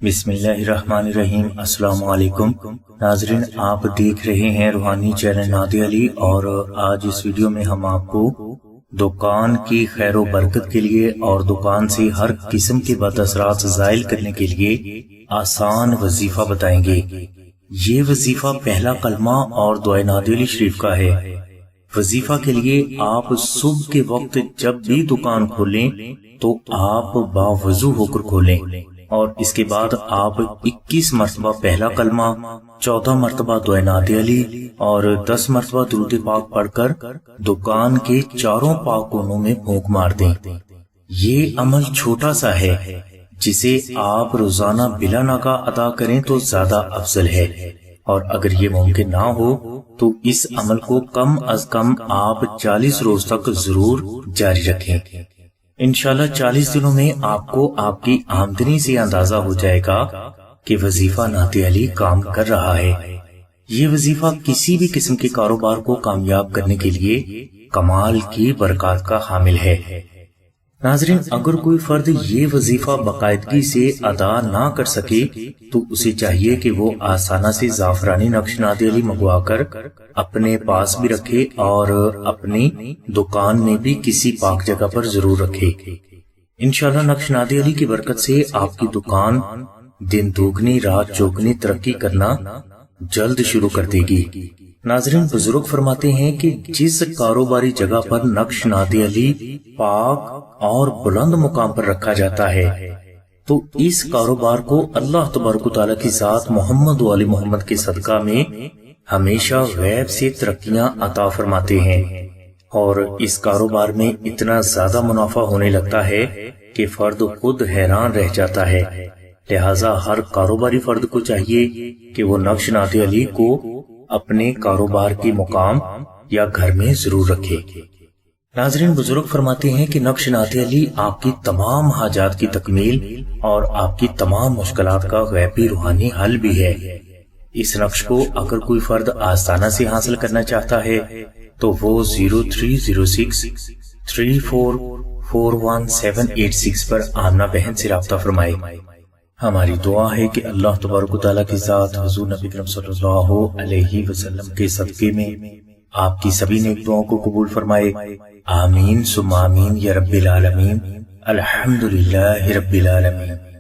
बिस्मिल्लाहिर्रहमानिर्रहीम। अस्सलाम वालेकुम नाजरीन, आप देख रहे हैं रूहानी चैनल नादे अली और आज इस वीडियो में हम आपको दुकान की खैर व बरकत के लिए और दुकान से हर किस्म के बदअसरात ज़ाइल करने के लिए आसान वजीफा बताएंगे। ये वजीफा पहला कलमा और दुआ नादे अली शरीफ का है। वजीफा के लिए आप सुबह के वक्त जब भी दुकान खोलें तो आप बावुजू होकर खोलें और इसके बाद आप 21 मरतबा पहला कलमा, 14 मरतबा दुआ नादे अली और 10 मरतबा दुरूद पाक पढ़कर दुकान के चारों पाक कोनों में फूंक मार दें। ये अमल छोटा सा है जिसे आप रोजाना बिला नागा अदा करें तो ज्यादा अफजल है और अगर ये मुमकिन ना हो तो इस अमल को कम अज कम आप 40 रोज तक जरूर जारी रखें। इंशाल्लाह 40 दिनों में आपको आपकी आमदनी से अंदाजा हो जाएगा कि वजीफा नादे अली काम कर रहा है। ये वजीफा किसी भी किस्म के कारोबार को कामयाब करने के लिए कमाल की बरकत का हामिल है। नाजरीन, अगर कोई फर्द ये वजीफा बाकायदगी से अदा ना कर सके तो उसे चाहिए कि वो आसाना से जाफरानी नक्श नादे अली मंगवा कर अपने पास भी रखे और अपनी दुकान में भी किसी पाक जगह पर जरूर रखे। इंशाल्लाह नक्श नादे अली की बरकत से आपकी दुकान दिन दुगनी रात चौगनी तरक्की करना जल्द शुरू कर देगी। नाजरीन, बुजुर्ग फरमाते हैं कि जिस कारोबारी जगह पर नक्श नादे अली पाक और बुलंद मुकाम पर रखा जाता है तो इस कारोबार को अल्लाह तबारक तआला की जात मोहम्मद वाली मोहम्मद के सदका में हमेशा गैब से तरक्कियां अता फरमाते हैं और इस कारोबार में इतना ज्यादा मुनाफा होने लगता है कि फर्द खुद हैरान रह जाता है। लिहाजा हर कारोबारी फर्द को चाहिए कि वो नक्श नादे अली को अपने कारोबार के मुकाम या घर में जरूर रखे। नाजरीन, बुजुर्ग फरमाते हैं कि नक्श नादे अली आपकी तमाम हाजात की तकमील और आपकी तमाम मुश्किलात का गैबी रूहानी हल भी है। इस नक्श को अगर कोई फर्द आस्ताना से हासिल करना चाहता है तो वो 0306 3441 पर आमना बहन से राब्ता फरमाए। हमारी दुआ है कि अल्लाह तबारक तआला की जात हुजूर नबी करीम सल्लल्लाहु अलैहि वसल्लम के सदके में आपकी सभी नेक दुआओं को कबूल फरमाए। आमीन सुम्मा आमीन या रब्बिल आलमीन। अल्हम्दुलिल्लाहि रब्बिल आलमीन।